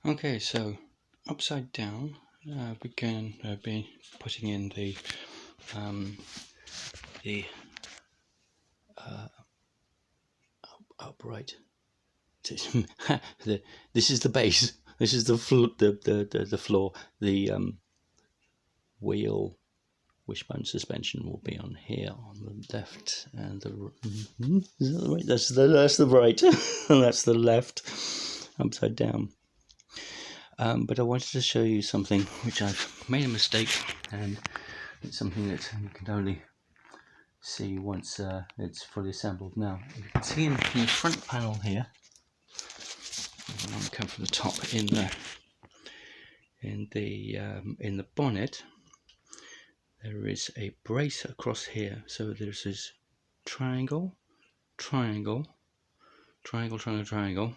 Okay, so upside down, we're going to be putting in the upright. This is the base. This is the floor. The wheel wishbone suspension will be on here on the left, and the is that right? That's the right. And that's the left. Upside down. But I wanted to show you something which I've made a mistake, and it's something that you can only see once it's fully assembled. Now you can see in the front panel here, I'm going to come from the top, in the bonnet, there is a brace across here. So there's this triangle, triangle, triangle, triangle, triangle,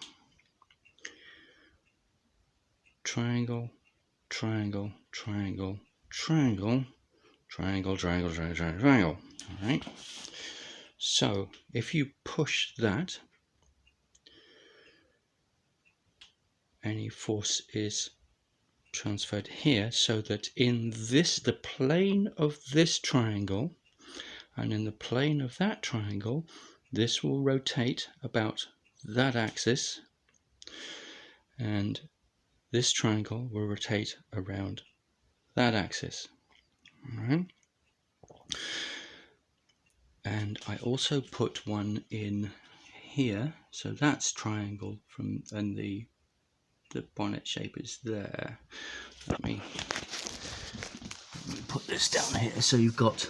triangle, triangle, triangle, triangle, triangle, triangle, triangle, triangle. All right. So if you push that, any force is transferred here, so that in the plane of this triangle and in the plane of that triangle, this will rotate about that axis, and this triangle will rotate around that axis. All right. And I also put one in here, so that's triangle and the bonnet shape is there. Let me put this down here. So you've got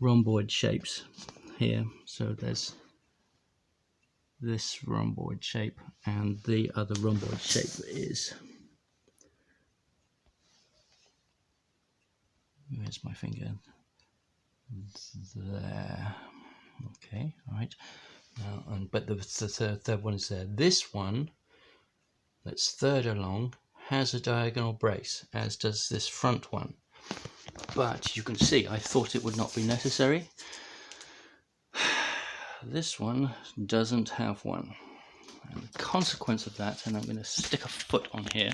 rhomboid shapes here. So there's this rhomboid shape, and the other rhomboid shape is, where's my finger? There. Okay, all right. Now, but the third one is there. This one, that's third along, has a diagonal brace, as does this front one. But you can see, I thought it would not be necessary. This one doesn't have one. And the consequence of that, and I'm going to stick a foot on here.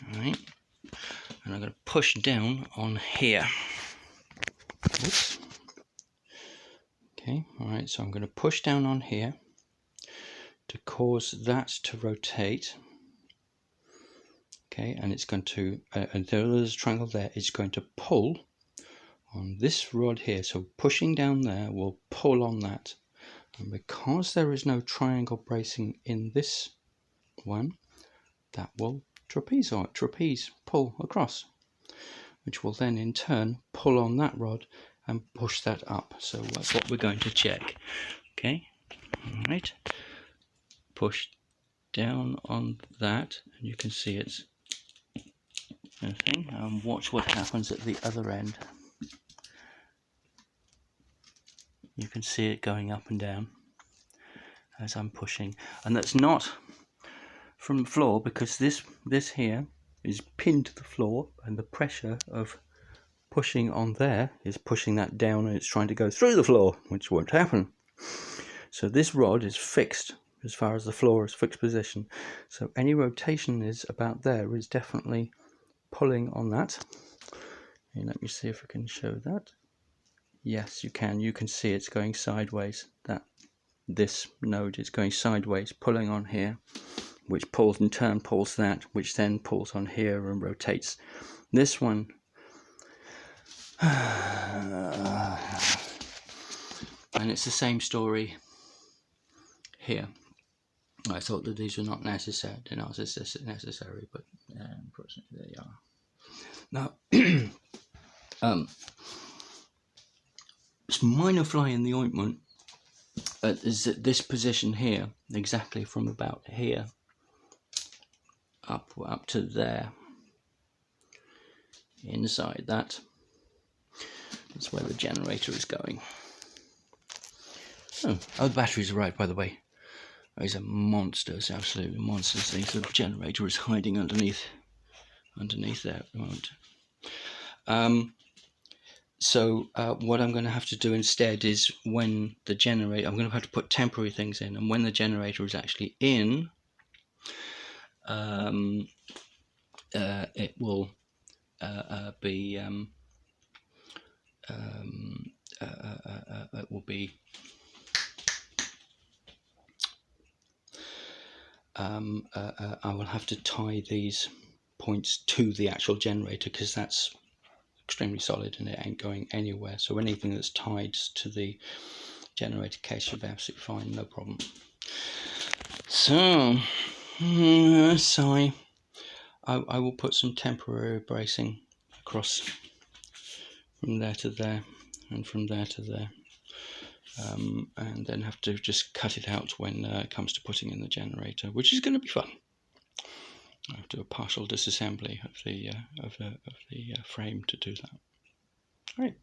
All right. And I'm going to push down on here. Oops. Okay, all right, so I'm going to push down on here to cause that to rotate. Okay, and it's going to, and there's a triangle there, it's going to pull on this rod here. So pushing down there will pull on that. And because there is no triangle bracing in this one, that will trapeze pull across, which will then in turn pull on that rod and push that up. So that's what we're going to check. Okay, all right, push down on that, and you can see it's anything, and watch what happens at the other end. You can see it going up and down as I'm pushing, and that's not from the floor, because this here is pinned to the floor, and the pressure of pushing on there is pushing that down, and it's trying to go through the floor, which won't happen. So this rod is fixed as far as the floor is fixed position. So any rotation is about there is definitely pulling on that. And let me see if I can show that. Yes, you can. You can see it's going sideways. This node is going sideways, pulling on here, which pulls in turn pulls that, which then pulls on here and rotates this one. And it's the same story here. I thought that these were not necessary. They're not necessary, but unfortunately they are. Now, this minor fly in the ointment is at this position here, exactly from about here up to there. Inside that is where the generator is going. Oh, the batteries arrived, by the way. These are monsters, absolutely monsters. The generator is hiding underneath there at the moment. So what I'm going to have to do instead is, when the generator, I'm going to have to put temporary things in, and when the generator is actually in, it will be it will be I will have to tie these points to the actual generator, because that's extremely solid and it ain't going anywhere. So anything that's tied to the generator case should be absolutely fine, no problem. So I will put some temporary bracing across from there to there and from there to there, and then have to just cut it out when it comes to putting in the generator, which is going to be fun. I have to do a partial disassembly of the frame to do that. Right.